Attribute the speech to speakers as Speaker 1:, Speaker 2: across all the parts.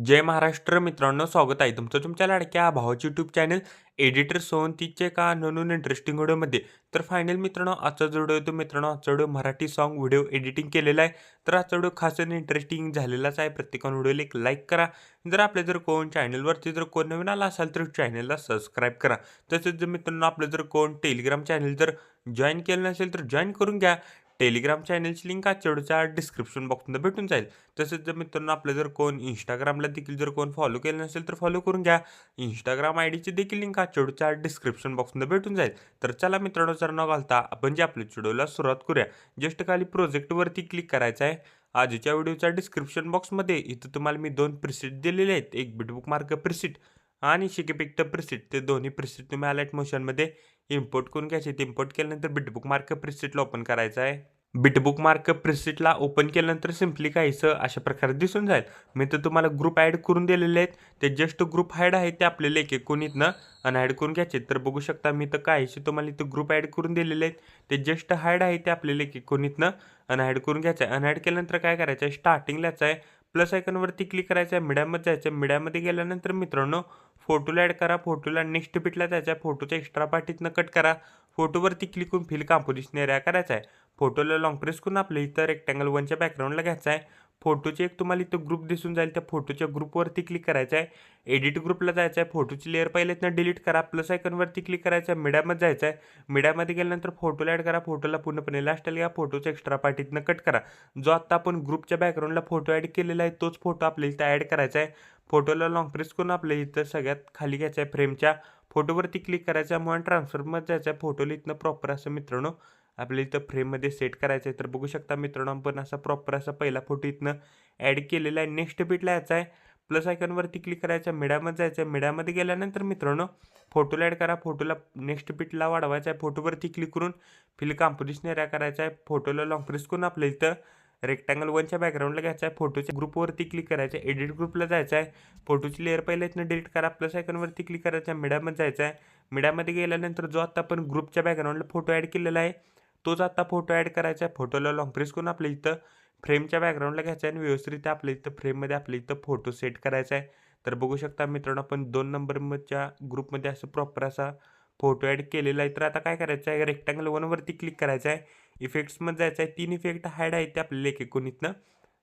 Speaker 1: जय महाराष्ट्र मित्रांनो, स्वागत आहे तुमचं तुमच्या लाडक्या भावाचे यूट्यूब चॅनल एडिटर सोहंतीचे का नवीन इंटरेस्टिंग व्हिडिओमध्ये. तर फायनल मित्रांनो, आजचा जो व्हिडिओ तो मित्रांनो आजचा video Marathi song video editing केलेला आहे. तर आजचा व्हिडिओ खास आणि इंटरेस्टिंग झालेलाच आहे. प्रत्येकाने व्हिडिओला एक लाईक करा. जर आपल्या जर कोण चॅनलवरती जर कोण नवीन आला असाल तर चॅनलला सबस्क्राईब करा. तसेच जर मित्रांनो आपलं जर कोण टेलिग्राम चॅनल जर जॉईन केलं नसेल तर जॉईन करून घ्या. टेलिग्राम चॅनलची लिंक आजच्या व्हिडिओच्या डिस्क्रिप्शन बॉक्समध्ये भेटून जाईल. तसेच जर मित्रांनो आपलं जर कोण इंस्टाग्रामला देखील जर कोण फॉलो केलं नसेल तर फॉलो करून घ्या. इंस्टाग्राम आयडीची देखील लिंक आजच्या व्हिडिओच्या डिस्क्रिप्शन बॉक्समध्ये भेटून जाईल. तर चला मित्रांनो, जर न घालता आपण जे आपल्या व्हिडिओला सुरुवात करूया. जस्ट खाली प्रोजेक्टवरती क्लिक करायचं आहे. आजच्या व्हिडिओच्या डिस्क्रिप्शन बॉक्समध्ये इथं तुम्हाला मी 2 प्रिसेट दिलेले आहेत. एक बिटबुकमार्क प्रिसेट आणि शिकेपिक्ट प्रिसेट. ते दोन्ही प्रिसेट तुम्ही हायलाइट मोशनमध्ये इम्पोर्ट करून घ्यायचे. ते इम्पोर्ट केल्यानंतर बिटबुकमार्क प्रिसेटला ओपन करायचं आहे. बिटबुकमार्क प्रिसेटला ओपन केल्यानंतर सिम्पली काहीसं अशा प्रकारे दिसून जाईल. मी तर तुम्हाला ग्रुप ॲड करून दिलेले आहेत. ते जस्ट ग्रुप ॲड आहे ते आपल्याला एक कोण इथनं अनॲड करून घ्यायचे. तर बघू शकता मी तर काहीसे तुम्हाला इथं ग्रुप ॲड करून दिलेले आहेत. ते जस्ट हाईड आहे ते आपल्याला एक कोण इथनं अनॲड करून घ्यायचं आहे. अनॲड केल्यानंतर काय करायचं आहे, स्टार्टिंगलाच आहे प्लस आयकॉनवरती क्लिक करायचं आहे. मीडियामध्ये जायचं आहे. मीडियामध्ये गेल्यानंतर मित्रांनो फोटोला ॲड करा. फोटोला नेक्स्ट बिटला जायचं आहे. फोटोच्या एक्स्ट्रा पार्ट इथनं कट करा. फोटोवरती क्लिक करून फिल कंपोजिशन एरिया करायचा आहे. फोटोला लॉंग प्रेस करून आपल्या इथं रेक्टँगल 1च्या बॅकग्राऊंडला घ्यायचा आहे. फोटोचे एक तुम्हाला इथं ग्रुप दिसून जाईल. त्या फोटोच्या ग्रुपवरती क्लिक करायचं आहे. एडिट ग्रुपला जायचं आहे. फोटोची लेअर पहिले इथनं डिलीट करा. प्लस आयकॉनवरती क्लिक करायचं आहे. मीडियामध्ये जायचं आहे. मीडियामध्ये गेल्यानंतर फोटोला ॲड करा. फोटोला पूर्णपणे लास्टला घ्या. फोटोचा एक्स्ट्रा पार्ट इथनं कट करा. जो आत्ता आपण ग्रुपच्या बॅकग्राऊंडला फोटो ॲड केलेला आहे तोच फोटो आपल्या इथं ॲड करायचा आहे. फोटोला लॉंग प्रेस करून आपल्या इथं सगळ्यात खाली घ्यायचं आहे. फ्रेमच्या फोटोवरती क्लिक करायचं आहे. म्हणून ट्रान्सफरमध्ये जायचं आहे. फोटोला इथनं प्रॉपर असं मित्रांनो आपल्या इथं फ्रेममध्ये सेट करायचं आहे. तर बघू शकता मित्रांनो, आपण असा प्रॉपर असा पहिला फोटो इथनं ॲड केलेला आहे. नेक्स्ट बिटला यायचा आहे. प्लस आयकॉनवरती क्लिक करायचं. मीडियामध्ये जायचं आहे. मीडियामध्ये गेल्यानंतर मित्रांनो फोटोला ॲड करा. फोटोला नेक्स्ट बिटला वाढवायचा आहे. फोटोवरती क्लिक करून फिल कंपोजिशन एरिया करायचा आहे. फोटोला लॉंग प्रेस करून आपल्या इथं रेक्टँगल 1च्या बॅकग्राऊंडला घ्यायचा आहे. फोटोच्या ग्रुपवरती क्लिक करायचं आहे. एडिट ग्रुपला जायचं आहे. फोटोची लेअर पहिल्या इथनं डिलीट करा. प्लस आयकॉनवरती क्लिक करायचं आहे. मीडियामध्ये जायचं आहे. मीडियामध्ये गेल्यानंतर जो आता आपण ग्रुपच्या बॅकग्राऊंडला फोटो ॲड केलेला आहे तोच आता फोटो ॲड करायचा आहे. फोटोला लॉंग प्रेस करून आपल्या इथं फ्रेमच्या बॅकग्राऊंडला घ्यायचा आहे आणि व्यवस्थित आपल्या इथं फ्रेममध्ये आपल्या इथं फोटो सेट करायचा आहे. तर बघू शकता मित्रांनो, आपण 2 नंबरच्या ग्रुपमध्ये असं प्रॉपर असा फोटो ॲड केलेला आहे. तर आता काय करायचं आहे, रेक्टँगल 1वरती क्लिक करायचं आहे. इफेक्ट्समध्ये जायचं आहे. 3 इफेक्ट हाईड आहेत ते आपल्याला एक इथनं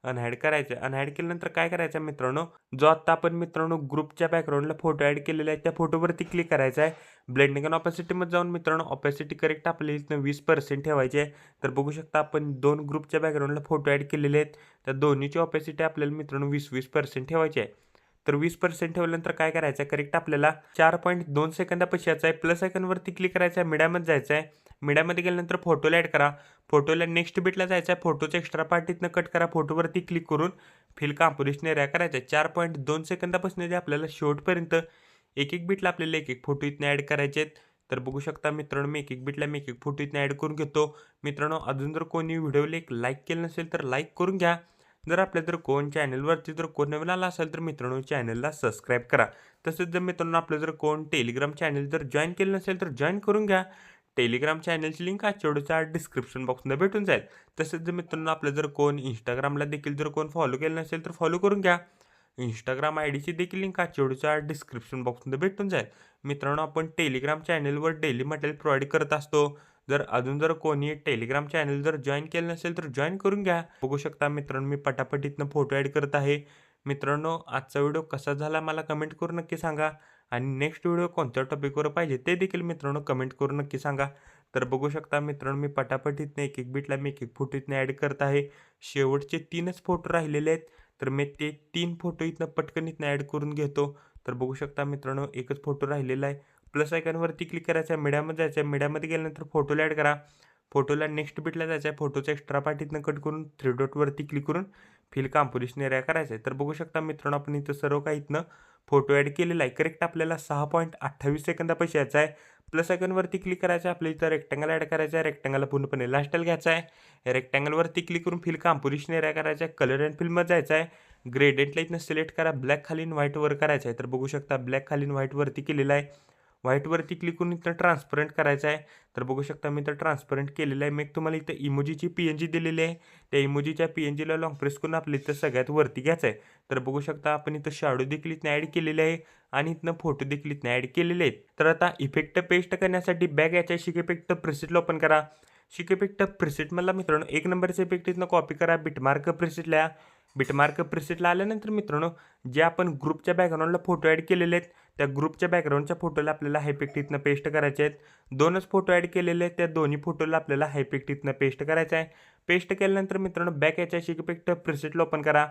Speaker 1: अनहाईड करायचं आहे. अनहाईड केल्यानंतर काय करायचं आहे मित्रांनो, जो आत्ता आपण मित्रांनो ग्रुपच्या बॅकग्राऊंडला फोटो ॲड केलेला आहे त्या फोटोवरती क्लिक करायचा आहे. ब्लेंडिंग आणि ऑपॅसिटीमध्ये जाऊन मित्रांनो ऑपॅसिटी करेक्ट आपल्या इथनं 20% ठेवायची आहे. तर बघू शकता आपण 2 ग्रुपच्या बॅकग्राऊंडला फोटो ॲड केलेले आहेत. त्या दोन्हीची ऑपॅसिटी आपल्याला मित्रांनो 20% ठेवायची आहे. तर 20% ठेवल्यानंतर काय करायचं आहे, करेक्ट आपल्याला 4.2 सेकंदापाशी यायचं आहे. प्लस आयकॉनवरती क्लिक करायचं आहे. मीडियामध्ये जायचं आहे. मीडियामध्ये गेल्यानंतर फोटोला ॲड करा. फोटोला नेक्स्ट बिटला जायचं आहे. फोटोचा एक्स्ट्रा पार्ट इथनं कट करा. फोटोवरती क्लिक करून फिल कंपोजिशन एरिया करायचा आहे. 4.2 सेकंदापासून जे आपल्याला शेवटपर्यंत एक बिटला आपल्याला एक फोटो इथनं ॲड करायचे आहेत. तर बघू शकता मित्रांनो, मी एक बिटला मी एक फोटो इथनं ॲड करून घेतो. मित्रांनो, अजून जर कोणी व्हिडिओला एक लाईक केलं नसेल तर लाईक करून घ्या. जर आपल्या जर कोण चॅनलवरती जर कोण नवीन आला असेल तर मित्रांनो चॅनलला सबस्क्राईब करा. तसेच जर मित्रांनो आपलं जर कोण टेलिग्राम चॅनल जर जॉईन केलं नसेल तर जॉईन करून घ्या. टेलिग्राम चॅनलची लिंक आजच्या व्हिडिओच्या डिस्क्रिप्शन बॉक्समध्ये भेटून जाईल. तसेच जर मित्रांनो आपलं जर कोण इंस्टाग्रामला देखील जर कोण फॉलो केलं नसेल तर फॉलो करून घ्या. इंस्टाग्राम आयडीची देखील लिंक आजच्या व्हिडिओच्या डिस्क्रिप्शन बॉक्समध्ये भेटून जाईल. मित्रांनो, आपण टेलिग्राम चॅनलवर डेली मटेरियल प्रोव्हाइड करत असतो. जर अजून जर कोणी टेलिग्राम चॅनल जर जॉईन केलं नसेल तर जॉईन करून घ्या. बघू शकता मित्रांनो, मी पटापट इथनं फोटो ॲड करत आहे. मित्रांनो, आजचा व्हिडिओ कसा झाला मला कमेंट करून नक्की सांगा आणि नेक्स्ट व्हिडिओ कोणत्या टॉपिकवर पाहिजे ते देखील मित्रांनो कमेंट करून नक्की सांगा. तर बघू शकता मित्रांनो, मी पटापट इथनं एक बिटला मी एक फोटो इथनं ॲड करत आहे. शेवटचे 3च फोटो राहिलेले आहेत. तर मी ते 3 फोटो इथनं पटकन इथनं ॲड करून घेतो. तर बघू शकता मित्रांनो, एकच फोटो राहिलेला आहे. प्लस आयकॉनवरती क्लिक करायचं आहे. मीडियामध्ये जायचं आहे. मीडियामध्ये गेल्यानंतर फोटोला ॲड करा. फोटोला नेक्स्ट बिटला जायचं आहे. फोटोचा एक्स्ट्रा पार्ट इथनं कट करून 3 डॉटवरती क्लिक करून फिल कंपोजिशन एरिया करायचं आहे. तर बघू शकता मित्रांनो, आपण इथं सर्व काही इथनं फोटो ॲड केलेला आहे. करेक्ट आपल्याला 6.28 सेकंदापाशी यायचा आहे. प्लस आयकॉनवरती क्लिक करायचं आहे. आपल्या इथं रेक्टँगल ॲड करायचा आहे. रेक्टँगलला पूर्णपणे लास्टला घ्यायचा आहे. रेक्टँगलवरती क्लिक करून फिल कंपोजिशन एरिया करायचा आहे. कलर अँड फिलमध्ये जायचं आहे. ग्रेडियंटला इथनं सिलेक्ट करा. ब्लॅक खालीन व्हाईट वर करायचं आहे. तर बघू शकता ब्लॅक खालीन व्हाईट वरती केलेला आहे. व्हाईटवरती क्लिक करून इथं ट्रान्सपरंट करायचं आहे. तर बघू शकता मी इथं ट्रान्सपरंट केलेलं आहे. मी एक तुम्हाला इथं इमोजीची PNG दिलेली आहे. त्या इमोजीच्या PNGला लॉंग प्रेस करून आपल्या इथं सगळ्यात वरती घ्यायचं आहे. तर बघू शकता आपण इथं शॅडो देखील इथनं ॲड केलेले आहे आणि इथनं फोटो देखील इथनं ॲड केलेले आहेत. तर आता इफेक्ट पेस्ट करण्यासाठी बॅक याच्या शिक इफेक्ट प्रिसेटला ओपन करा. शिक इफेक्ट प्रिसेटमधला मित्रांनो 1 नंबरचा इफेक्ट इथनं कॉपी करा. बिटमार्क प्रिसेटला बिटमार्क प्रिसेटला आल्यानंतर मित्रांनो जे आपण ग्रुपच्या बॅकग्राऊंडला फोटो ॲड केलेले आहेत त्या ग्रुपच्या बॅकग्राऊंडच्या फोटोला आपल्याला हा इफेक्ट इथनं पेस्ट करायचे आहेत. 2च फोटो ॲड केलेले आहेत त्या दोन्ही फोटोला आपल्याला हा इफेक्ट इथनं पेस्ट करायचा आहे. पेस्ट केल्यानंतर मित्रांनो बॅक याच्या शिक इफेक्ट प्रिसेटला ओपन करा.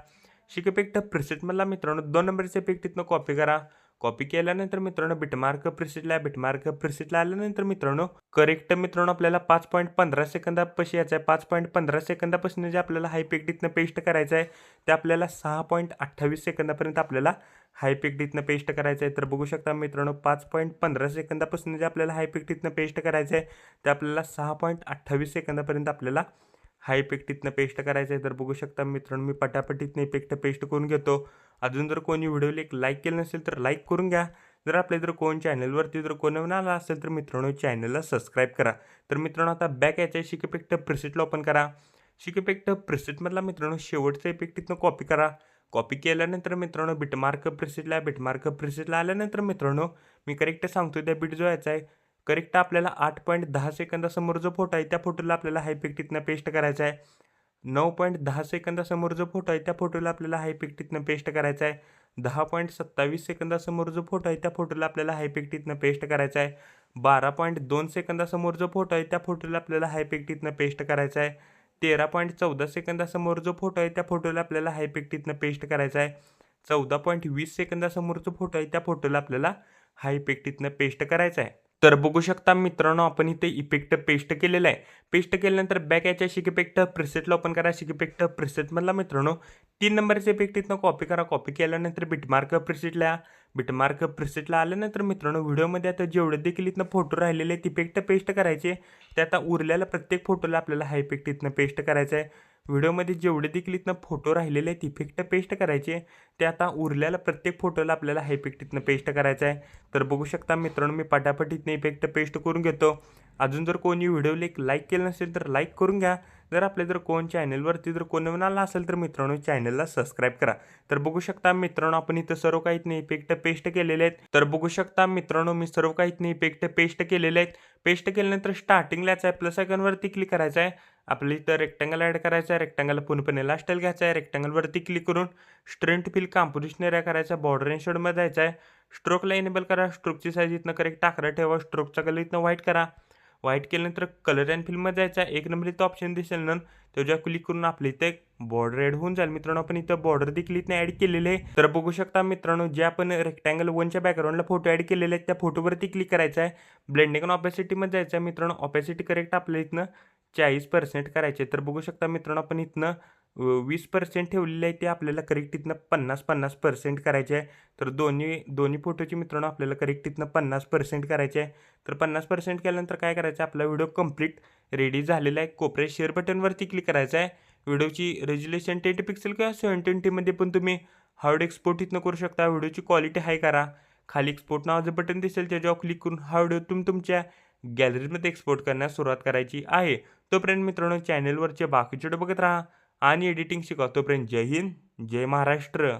Speaker 1: शिक इफेक्ट प्रिसेटमधला मित्रांनो 2 नंबरचा इफेक्ट इथनं कॉपी करा. कॉपी केल्यानंतर मित्रांनो बिटमार्क प्रिसेटला आल्यानंतर मित्रांनो करेक्ट मित्रांनो आपल्याला 5.15 सेकंदापाशी यायचं आहे. 5.15 सेकंदापासून जे आपल्याला हा इफेक्ट इथनं पेस्ट करायचा आहे ते आपल्याला 6.28 सेकंदापर्यंत आपल्याला हा इफेक्ट इथनं पेस्ट करायचा आहे. तर बघू शकता मित्रांनो 5.15 सेकंदापासून जे आपल्याला हा इफेक्ट इथनं पेस्ट करायचा आहे ते आपल्याला 6.28 सेकंदापर्यंत आपल्याला हा इफेक्ट इथनं पेस्ट करायचा आहे. तर बघू शकता मित्रांनो मी पटापट इथनं इफेक्ट पेस्ट करून घेतो. अजून जर कोणी व्हिडिओला एक लाईक केलं नसेल तर लाईक करून घ्या. जर आपल्या जर कोण चॅनलवरती जर कोण नवीन आला असेल तर मित्रांनो चॅनलला सबस्क्राईब करा. तर मित्रांनो आता बॅक याच्या शिक इफेक्ट प्रिसेटला ओपन करा. शिक इफेक्ट प्रिसेटमधला मित्रांनो शेवटचा इफेक्ट इथनं कॉपी करा. कॉपी केल्यानंतर मित्रांनो बिटमार्क प्रिसेटला आल्यानंतर मित्रांनो मी करेक्ट सांगतो त्या बीट जो यायचा आहे करेक्ट आपल्याला 8.10 सेकंदासमोर जो फोटो आहे त्या फोटोला आपल्याला हा इफेक्ट इथनं पेस्ट करायचा आहे. 9.10 सेकंदासमोर जो फोटो आहे त्या फोटोला आपल्याला हा इफेक्ट इथनं पेस्ट करायचा आहे. 10.27 सेकंदासमोर जो फोटो आहे त्या फोटोला आपल्याला हा इफेक्ट इथनं पेस्ट करायचा आहे. 12.2 सेकंदासमोर जो फोटो आहे त्या फोटोला आपल्याला हा इफेक्ट इथनं पेस्ट करायचा आहे. 13.14 सेकंदासमोर जो फोटो आहे त्या फोटोला आपल्याला हा इफेक्ट इथनं पेस्ट करायचा आहे. 14.20 सेकंदासमोर जो फोटो आहे त्या फोटोला आपल्याला हा इफेक्ट इथनं पेस्ट करायचा आहे. तर बघू शकता मित्रांनो आपण इथे इफेक्ट पेस्ट केलेला आहे. पेस्ट केल्यानंतर बॅक याच्या शिक इफेक्ट प्रिसेटला ओपन करा. शिक इफेक्ट प्रिसेटमधला मित्रांनो 3 नंबरचे इफेक्ट इथनं कॉपी करा. कॉपी केल्यानंतर बिटमार्क प्रिसेटला आल्यानंतर मित्रांनो व्हिडिओमध्ये आता जेवढे देखील इथनं फोटो राहिलेले आहेत इफेक्ट पेस्ट करायचे ते आता उरलेल्या प्रत्येक फोटोला आपल्याला हा इफेक्ट इथनं पेस्ट करायचा आहे. व्हिडिओमध्ये जेवढे देखील इथनं फोटो राहिलेले आहेत इफेक्ट पेस्ट करायचे ते आता उरलेल्या प्रत्येक फोटोला आपल्याला हा इफेक्ट इथनं पेस्ट करायचा आहे. तर बघू शकता मित्रांनो मी पटापट इथनं इफेक्ट पेस्ट करून घेतो. अजून जर कोणी व्हिडिओला एक लाईक केलं नसेल तर लाईक करून घ्या. जर आपल्या जर कोण चॅनलवरती जर कोण नवीन आला असेल तर मित्रांनो चॅनलला सबस्क्राईब करा. तर बघू शकता मित्रांनो आपण इथं सर्व काही इथनं इफेक्ट पेस्ट केलेले आहेत. तर बघू शकता मित्रांनो मी सर्व काही इथनं इफेक्ट पेस्ट केलेले आहेत. पेस्ट केल्यानंतर स्टार्टिंगलाच आहे प्लस आयकॉनवरती क्लिक करायचं आहे. आपल्या इथं रेक्टँगल ॲड करायचा आहे. रेक्टँगल पूर्णपणे लास्टला घ्यायचा आहे. रेक्टँगलवरती क्लिक करून स्ट्रेंथ फिल कॉम्पोजिशन एरिया करायचा. बॉर्डर अँड शेडमध्ये जायचं आहे. स्ट्रोकला इनेबल करा. स्ट्रोकची साईज इथनं करेक्ट 11 ठेवा. स्ट्रोकचा कलर इथनं व्हाईट करा. व्हाईट केल्यानंतर कलर अँड फिलमध्ये जायचं आहे. 1 नंबर इथं ऑप्शन दिसेल ना त्याच्यावर क्लिक करून आपल्या इथे बॉर्डर ॲड होऊन जाईल. मित्रांनो आपण इथं बॉर्डर देखील इथं ॲड केलेले आहे. तर बघू शकता मित्रांनो जे आपण रेक्टँगल 1च्या बॅकग्राऊंडला फोटो ॲड केलेले आहेत त्या फोटोवरती क्लिक करायचं आहे. ब्लेंडिंग आणि ऑपॅसिटीमध्ये जायचं आहे. मित्रांनो ऑपॅसिटी करेक्ट आपल्या इथनं 40% करायचे. तर बघू शकता मित्रांनो आपण इथनं 20% ठेवलेले आहे ते आपल्याला करेक्ट इथनं 50% करायचे आहे. तर दोन्ही फोटोची मित्रांनो आपल्याला करेक्ट इथनं 50% करायचे आहे. तर 50% केल्यानंतर काय करायचं आहे आपला व्हिडिओ कंप्लीट रेडी झालेला आहे. कोपऱ्यात शेअर बटनवरती क्लिक करायचं आहे. व्हिडिओची रेझोल्युशन 10 पिक्सेल किंवा 720मध्ये पण तुम्ही हार्ड एक्सपोर्ट इथनं करू शकता. व्हिडिओची क्वालिटी हाय करा. खाली एक्सपोर्ट नावाचं बटन दिसेल त्याच्यावर क्लिक करून हा व्हिडिओ तुम्ही तुमच्या गॅलरीमध्ये एक्सपोर्ट करण्यास सुरुवात करायची आहे. तोपर्यंत मित्रांनो चॅनलवरचे बाकीचे व्हिडिओ बघत राहा आणि एडिटिंग शिका. तोपर्यंत जय हिंद, जय महाराष्ट्र.